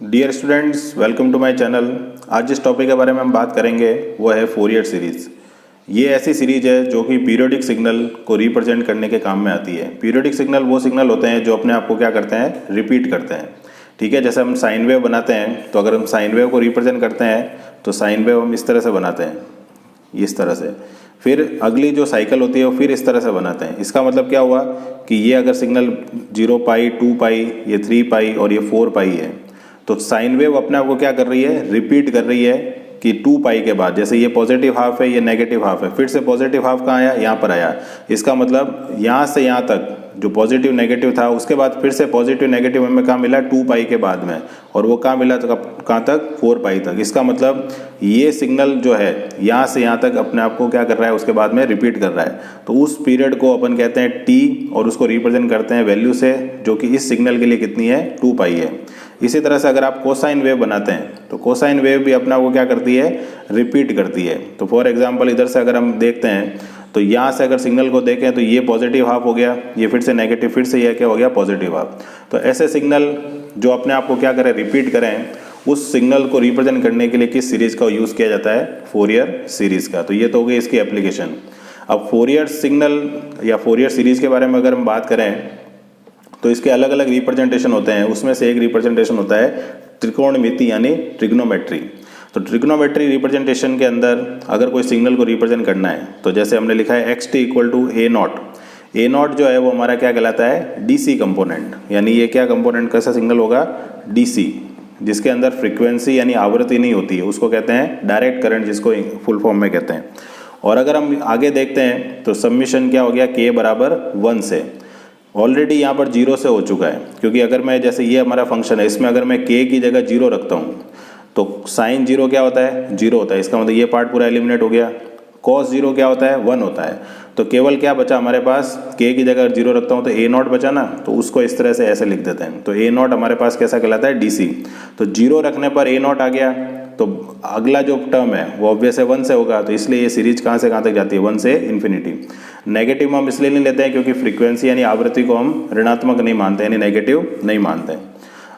Dear students, welcome to my channel. आज जिस topic के बारे में हम बात करेंगे वो है फोरियर सीरीज़। ये ऐसी सीरीज है जो कि पीरियोडिक सिग्नल को रिप्रेजेंट करने के काम में आती है। पीरियोडिक सिग्नल वो सिग्नल होते हैं जो अपने आप को क्या करते हैं, रिपीट करते हैं। ठीक है, जैसे हम साइन वेव बनाते हैं तो अगर हम साइन वेव को रिप्रेजेंट करते हैं तो साइन वेव हम इस तरह से बनाते हैं, इस तरह से। फिर अगली जो साइकिल होती है वो फिर इस तरह से बनाते हैं। इसका मतलब क्या हुआ कि ये अगर सिग्नल 0 पाई, 2 पाई, ये 3 पाई और ये 4 पाई है, तो साइन वेव अपने आप को क्या कर रही है, रिपीट कर रही है कि 2 पाई के बाद, जैसे ये पॉजिटिव हाफ है, ये नेगेटिव हाफ है, फिर से पॉजिटिव हाफ कहाँ आया, यहाँ पर आया। इसका मतलब यहाँ से यहाँ तक जो पॉजिटिव नेगेटिव था, उसके बाद फिर से पॉजिटिव नेगेटिव हमें कहाँ मिला, 2 पाई के बाद में, और वो कहाँ मिला, तो कहाँ तक, 4 पाई तक। इसका मतलब ये सिग्नल जो है यहाँ से यहाँ तक अपने आप को क्या कर रहा है, उसके बाद में रिपीट कर रहा है। तो उस पीरियड को अपन कहते हैं टी, और उसको रिप्रेजेंट करते हैं वैल्यू से, जो कि इस सिग्नल के लिए कितनी है, 2 पाई है। इसी तरह से अगर आप कोसाइन वेव बनाते हैं तो कोसाइन वेव भी अपना वो क्या करती है, रिपीट करती है। तो फॉर एग्जांपल इधर से अगर हम देखते हैं तो यहाँ से अगर सिग्नल को देखें तो ये पॉजिटिव हाफ हो गया, ये फिर से नेगेटिव, फिर से ये क्या हो गया, पॉजिटिव हाफ। तो ऐसे सिग्नल जो अपने आप को क्या करें, रिपीट करें, उस सिग्नल को रिप्रेजेंट करने के लिए किस सीरीज़ का यूज़ किया जाता है, फोरियर सीरीज़ का। तो ये तो हो गई इसकी एप्लीकेशन। अब फोरियर सिग्नल या फोरियर सीरीज़ के बारे में अगर हम बात करें तो इसके अलग अलग रिप्रेजेंटेशन होते हैं। उसमें से एक रिप्रेजेंटेशन होता है त्रिकोणमिति यानी ट्रिग्नोमेट्री। तो ट्रिग्नोमेट्री रिप्रेजेंटेशन के अंदर अगर कोई सिग्नल को रिप्रेजेंट करना है तो जैसे हमने लिखा है xt equal to A nought. A nought जो है वो हमारा क्या कहलाता है, डीसी कंपोनेंट, यानी ये क्या कंपोनेंट, कैसा सिग्नल होगा, डीसी, जिसके अंदर फ्रीक्वेंसी यानी आवृत्ति नहीं होती है, उसको कहते हैं डायरेक्ट करंट, जिसको फुल फॉर्म में कहते हैं। और अगर हम आगे देखते हैं तो सबमिशन क्या हो गया, k बराबर 1 से। ऑलरेडी यहाँ पर 0 से हो चुका है, क्योंकि अगर मैं, जैसे ये हमारा फंक्शन है, इसमें अगर मैं k की जगह 0 रखता हूँ तो साइन 0 क्या होता है, 0 होता है। इसका मतलब ये पार्ट पूरा एलिमिनेट हो गया। कॉस 0 क्या होता है, 1 होता है। तो केवल क्या बचा हमारे पास, k की जगह 0 रखता हूँ तो a नॉट बचा ना, तो उसको इस तरह से ऐसे लिख देते हैं। तो a नॉट हमारे पास कैसा कहलाता है, डीसी। तो 0 रखने पर a नॉट आ गया, तो अगला जो टर्म है वो ऑब्वियस है 1 से होगा। तो इसलिए ये सीरीज कहाँ से कहाँ तक जाती है, 1 से इन्फिनिटी। नेगेटिव हम इसलिए नहीं लेते हैं क्योंकि फ्रीक्वेंसी यानी आवृत्ति को हम ऋणात्मक नहीं मानते, यानी नेगेटिव नहीं मानते हैं।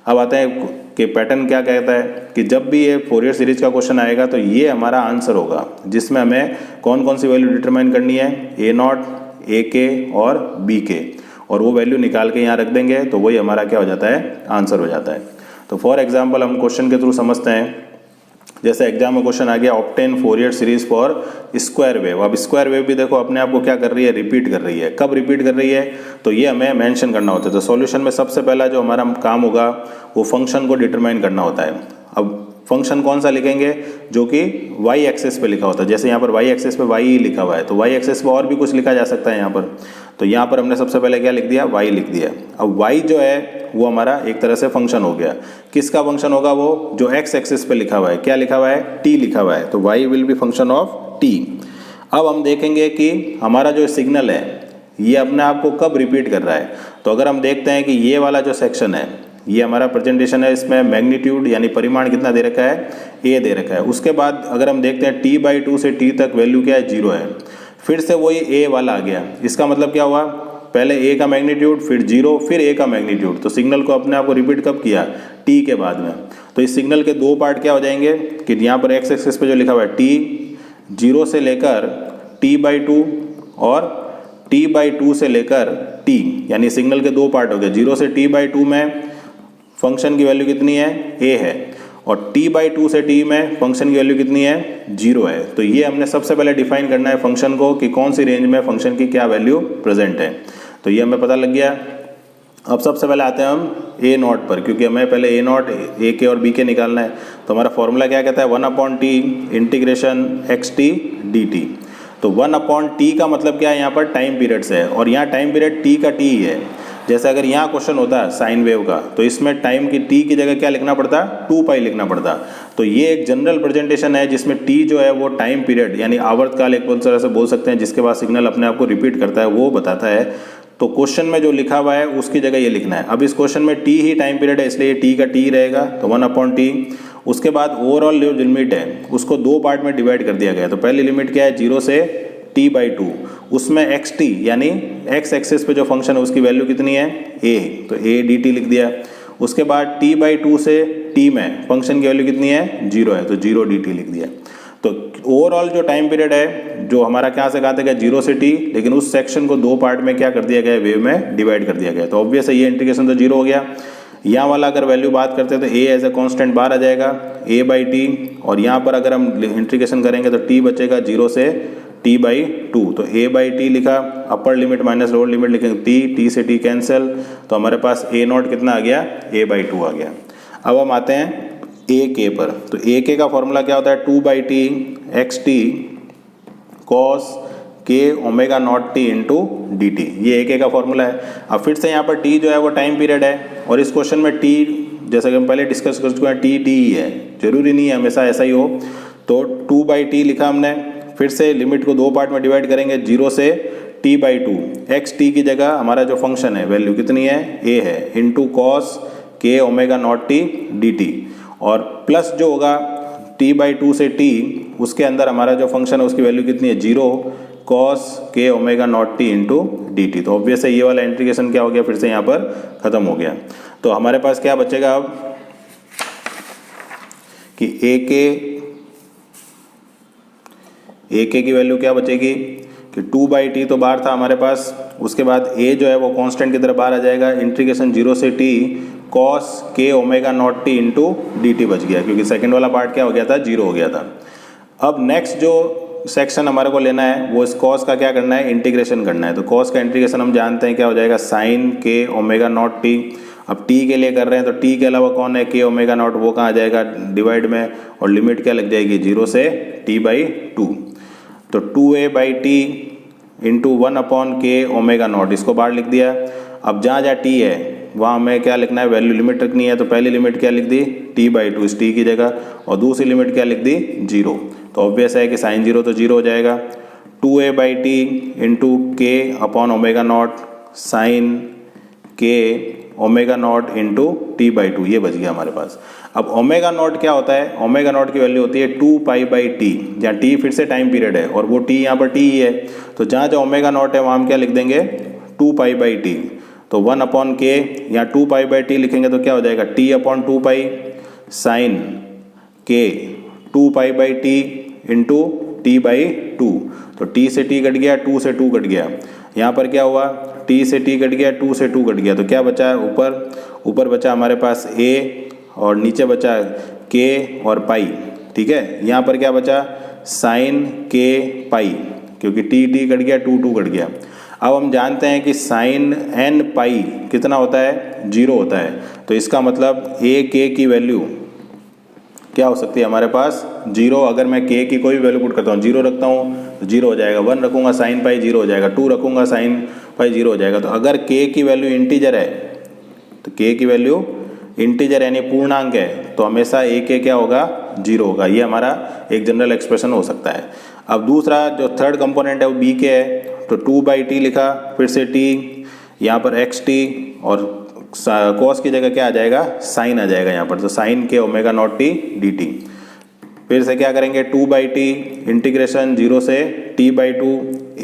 अब आते हैं कि पैटर्न क्या कहता है कि जब भी ये फोरियर सीरीज का क्वेश्चन आएगा तो ये हमारा आंसर होगा, जिसमें हमें कौन कौन सी वैल्यू डिटरमाइन करनी है, ए नॉट, ए के और बी के, और वो वैल्यू निकाल के यहाँ रख देंगे तो वही हमारा क्या हो जाता है, आंसर हो जाता है। तो फॉर एग्जाम्पल हम क्वेश्चन के थ्रू समझते हैं। जैसे एग्जाम में क्वेश्चन आ गया, obtain Fourier series for square wave. अब स्क्वायर वेव भी देखो अपने आप को क्या कर रही है, रिपीट कर रही है। कब रिपीट कर रही है, तो ये हमें मेंशन करना होता है। तो सॉल्यूशन में सबसे पहला जो हमारा काम होगा वो फंक्शन को डिटरमाइन करना होता है। अब फंक्शन कौन सा लिखेंगे, जो कि वाई एक्सेस पे लिखा होता है। जैसे यहाँ पर वाई एक्सेस पे वाई ही लिखा हुआ है, तो वाई एक्सेस पे और भी कुछ लिखा जा सकता है यहाँ पर। तो यहाँ पर हमने सबसे पहले क्या लिख दिया, वाई लिख दिया। अब वाई जो है वो हमारा एक तरह से फंक्शन हो गया। किसका फंक्शन होगा, वो जो एक्स एक्सिस पे लिखा हुआ है, क्या लिखा हुआ है, टी लिखा हुआ है। तो y will be function of t. अब हम देखेंगे कि हमारा जो सिग्नल है ये अपने आप को कब रिपीट कर रहा है। तो अगर हम देखते हैं कि ये वाला जो सेक्शन है ये हमारा प्रेजेंटेशन है, इसमें मैग्नीट्यूड यानी परिमाण कितना दे रखा है, ए दे रखा है। उसके बाद अगर हम देखते हैं t/2 से t तक वैल्यू क्या है, 0 है। फिर से वही ए वाला आ गया। इसका मतलब क्या हुआ, पहले ए का मैग्नीट्यूड, फिर 0, फिर ए का मैग्नीट्यूड। तो सिग्नल को अपने आप को रिपीट कब किया, टी के बाद में। तो इस सिग्नल के दो पार्ट क्या हो जाएंगे कि यहाँ पर एक्स एक्सिस पे जो लिखा हुआ है टी, 0 से लेकर t/2 और t/2 से लेकर t, यानी सिग्नल के दो पार्ट हो गए। 0 से t/2 में फंक्शन की वैल्यू कितनी है, a है, और t/2 से t में फंक्शन की वैल्यू कितनी है, 0 है। तो ये हमने सबसे पहले डिफाइन करना है फंक्शन को कि कौन सी रेंज में फंक्शन की क्या वैल्यू प्रेजेंट है। तो ये हमें पता लग गया। अब सबसे पहले आते हैं हम a नॉट पर, क्योंकि हमें पहले a नॉट, a के और b के निकालना है। तो हमारा फॉर्मूला क्या कहता है, 1/t इंटीग्रेशन xt dt। तो 1/t का मतलब क्या है, यहाँ पर टाइम पीरियड से है, और यहाँ टाइम पीरियड t का t ही है। जैसे अगर यहाँ क्वेश्चन होता है साइन वेव का, तो इसमें टाइम की t की जगह क्या लिखना पड़ता, 2 पाई लिखना पड़ता। तो ये एक जनरल प्रेजेंटेशन है जिसमें t जो है वो टाइम पीरियड यानी आवर्तकाल एक तरह से बोल सकते हैं, जिसके बाद सिग्नल अपने आप को रिपीट करता है, वो बताता है। तो क्वेश्चन में जो लिखा हुआ है उसकी जगह ये लिखना है। अब इस क्वेश्चन में t ही टाइम पीरियड है, इसलिए t का t रहेगा, तो 1/t। उसके बाद ओवरऑल जो लिमिट है उसको दो पार्ट में डिवाइड कर दिया गया। तो पहली लिमिट क्या है, 0 से t/2, उसमें xt यानी x एक्सिस पे जो फंक्शन है उसकी वैल्यू कितनी है, a, तो a dt लिख दिया। उसके बाद t/2 से t में फंक्शन की वैल्यू कितनी है, 0 है, तो 0 dt लिख दिया। तो ओवरऑल जो टाइम पीरियड है जो हमारा क्या से कहा था, 0 से t, लेकिन उस सेक्शन को दो पार्ट में क्या कर दिया गया, वेव में डिवाइड कर दिया गया। तो ऑब्वियस है ये इंटीग्रेशन तो 0 हो गया। यहाँ वाला अगर वैल्यू बात करते हैं तो a एज ए कॉन्स्टेंट बाहर आ जाएगा, a/t, और यहाँ पर अगर हम इंटीग्रेशन करेंगे तो t बचेगा 0 से t/2। तो a/t लिखा, upper limit minus lower limit लिखेंगे t से t कैंसिल, तो हमारे पास a0 कितना आ गया, a/2 आ गया। अब हम आते हैं ak पर। तो ak का फॉर्मूला क्या होता है, 2/t xt cos k omega naught t into D T, ये ak का फॉर्मूला है। अब फिर से यहाँ पर t जो है वो टाइम पीरियड है, और इस क्वेश्चन में t जैसा कि हम पहले डिस्कस कर चुके हैं t t ही है, जरूरी नहीं है हमेशा ऐसा ही हो। तो 2/t लिखा हमने, फिर से लिमिट को दो पार्ट में डिवाइड करेंगे, 0 से t/2, x t की जगह हमारा जो फंक्शन है वैल्यू कितनी है, a है, into cos k omega naught t d T, और प्लस जो होगा t/2 से t, उसके अंदर हमारा जो फंक्शन है उसकी वैल्यू कितनी है, 0 cos k omega naught t into D T. तो ऑब्वियस है ये वाला इंटीग्रेशन क्या हो गया, फिर से यहाँ पर खत्म हो गया। तो हमारे पास क्या बचेगा अब कि ak की वैल्यू क्या बचेगी कि 2/t तो बाहर था हमारे पास, उसके बाद a जो है वो कांस्टेंट की तरफ बाहर आ जाएगा, इंटीग्रेशन 0 से t cos k omega naught t into D T बच गया, क्योंकि सेकंड वाला पार्ट क्या हो गया था, 0 हो गया था। अब नेक्स्ट जो सेक्शन हमारे को लेना है वो इस cos का क्या करना है, इंटीग्रेशन करना है। तो cos का इंटीग्रेशन हम जानते हैं क्या हो जाएगा, sine k omega naught t। अब t के लिए कर रहे हैं तो t के अलावा कौन है, k ओमेगा नॉट, वो कहाँ आ जाएगा डिवाइड में, और लिमिट क्या लग जाएगी, 0 से t/2। तो 2a/t into 1/k omega naught, इसको बाहर लिख दिया। अब जहाँ जहाँ t है वहाँ हमें क्या लिखना है, वैल्यू लिमिट रखनी है। तो पहली लिमिट क्या लिख दी, t/2 इस t की जगह, और दूसरी लिमिट क्या लिख दी, 0। तो ऑब्वियस है कि साइन 0 तो 0 हो जाएगा। 2a/t into k upon omega naught sine k omega naught into t/2, ये बच गया हमारे पास। अब ओमेगा नॉट क्या होता है, ओमेगा नॉट की वैल्यू होती है 2π/t, जहाँ t फिर से टाइम पीरियड है और वो t यहाँ पर t ही है। तो जहाँ जहाँ ओमेगा नॉट है वहाँ हम क्या लिख देंगे, 2π/t। तो 1/k, यहाँ 2π/t लिखेंगे तो क्या हो जाएगा, t/2π sign k 2π/t into t/2। तो t से t कट गया, 2 से 2 कट गया, यहाँ पर क्या हुआ, t से t कट गया, 2 से 2 कट गया। तो क्या बचा, ऊपर बचा हमारे पास a और नीचे बचा k और पाई, ठीक है। यहाँ पर क्या बचा, साइन k पाई, क्योंकि t कट गया, 2 कट गया। अब हम जानते हैं कि साइन n पाई कितना होता है, 0 होता है। तो इसका मतलब a k की वैल्यू क्या हो सकती है हमारे पास, 0। अगर मैं k की कोई भी वैल्यू पुट करता हूँ, 0 रखता हूँ तो 0 हो जाएगा, 1 रखूँगा साइन पाई 0 हो जाएगा, 2 रखूँगा साइन पाई 0 हो जाएगा। तो अगर k की वैल्यू इंटीजर है, तो k की वैल्यू इंटीजर यानी पूर्णांक है, तो हमेशा a k क्या होगा, 0 होगा। ये हमारा एक जनरल एक्सप्रेशन हो सकता है। अब दूसरा जो थर्ड कंपोनेंट है वो b k है, तो 2/t लिखा, फिर से t, यहाँ पर xt, और cos की जगह क्या आ जाएगा, साइन आ जाएगा यहाँ पर। तो sine k omega naught t d t. फिर से क्या करेंगे, 2/t इंटीग्रेशन 0 से t/2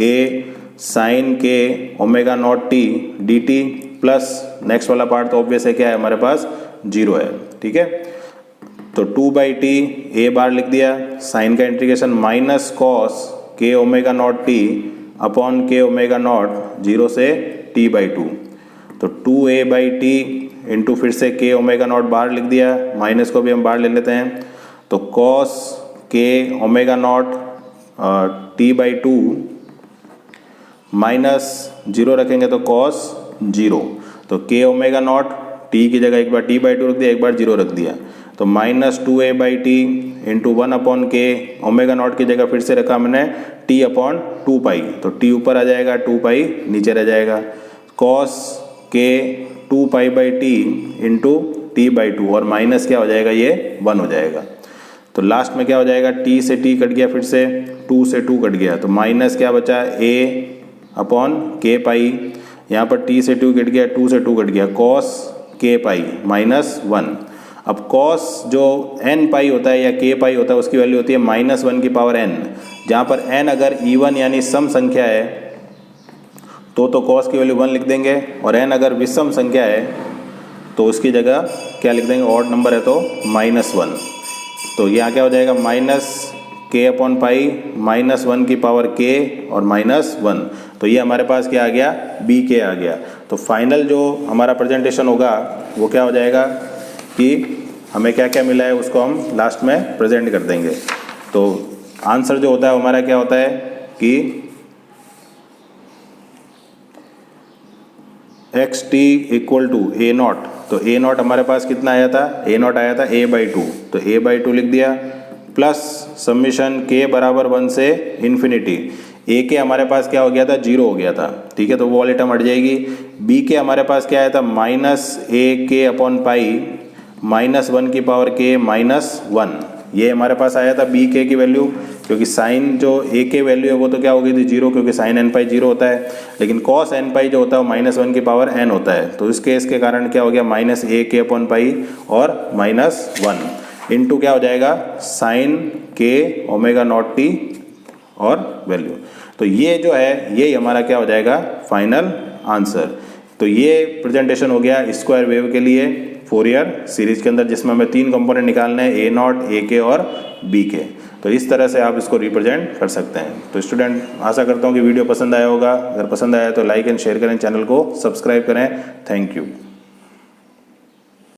a sine k omega naught t d t, plus next वाला पार्ट तो ऑब्वियस है क्या है हमारे पास, 0 है, ठीक है। तो 2/t a बार लिख दिया, साइन का integration minus cos k omega naught t upon k omega not 0 से t/2। तो 2a/t इंटू फिर से k ओमेगा नॉट बाहर लिख दिया, माइनस को भी हम बाहर ले लेते हैं। तो cos k omega not t/2 minus 0 रखेंगे तो cos 0। तो k ओमेगा नॉट t की जगह एक बार t/2 रख दिया, एक बार 0 रख दिया। तो minus 2a/t into 1/k omega naught की जगह फिर से रखा मैंने t/2π। तो t ऊपर आ जाएगा, 2π नीचे रह जाएगा। cos k 2π/t into t/2, और माइनस क्या हो जाएगा, ये 1 हो जाएगा। तो लास्ट में क्या हो जाएगा, t से t कट गया, फिर से 2 से 2 कट गया, तो माइनस क्या बचा, a/k पाई। यहाँ पर t से 2 कट गया, 2 से 2 कट गया, cos k पाई माइनस 1। अब cos जो n पाई होता है या k पाई होता है उसकी वैल्यू होती है -1 की पावर n। जहाँ पर n अगर इवन यानी सम संख्या है तो cos की वैल्यू 1 लिख देंगे, और n अगर विषम संख्या है तो उसकी जगह क्या लिख देंगे, ऑड नंबर है तो -1। तो यहाँ क्या हो जाएगा, -k/पाई -1 की पावर k और -1। तो ये हमारे पास क्या आ गया, bk आ गया। तो फाइनल जो हमारा प्रेजेंटेशन होगा वो क्या हो जाएगा कि हमें क्या क्या मिला है उसको हम लास्ट में प्रेजेंट कर देंगे। तो आंसर जो होता है हमारा क्या होता है कि xt = a0। तो a0 हमारे पास कितना आया था, a0 आया था a/2। तो a/2 लिख दिया, प्लस समीशन k बराबर 1 से इन्फिनिटी। a के हमारे पास क्या हो गया था, 0 हो गया था, ठीक है, तो वो वाली टर्म हट जाएगी। b के हमारे पास क्या आया था, -ak/पाई -1 की पावर k -1। ये हमारे पास आया था बी के की वैल्यू, क्योंकि साइन जो ए के वैल्यू है वो तो क्या हो गई थी 0, क्योंकि साइन एन पाई 0 होता है, लेकिन कॉस एन पाई जो होता है वो -1 की पावर n होता है। तो इस केस के कारण क्या हो गया, -ak/पाई और -1 इंटू क्या हो जाएगा, साइन के ω0t और वैल्यू। तो ये जो है यही हमारा क्या हो जाएगा फाइनल आंसर। तो ये प्रेजेंटेशन हो गया स्क्वायर वेव के लिए फोरियर सीरीज के अंदर, जिसमें हमें 3 कंपोनेंट निकालने हैं, a0, ak और bk। तो इस तरह से आप इसको रिप्रेजेंट कर सकते हैं। तो स्टूडेंट, आशा करता हूँ कि वीडियो पसंद आया होगा। अगर पसंद आया तो लाइक एंड शेयर करें, चैनल को सब्सक्राइब करें। Thank you.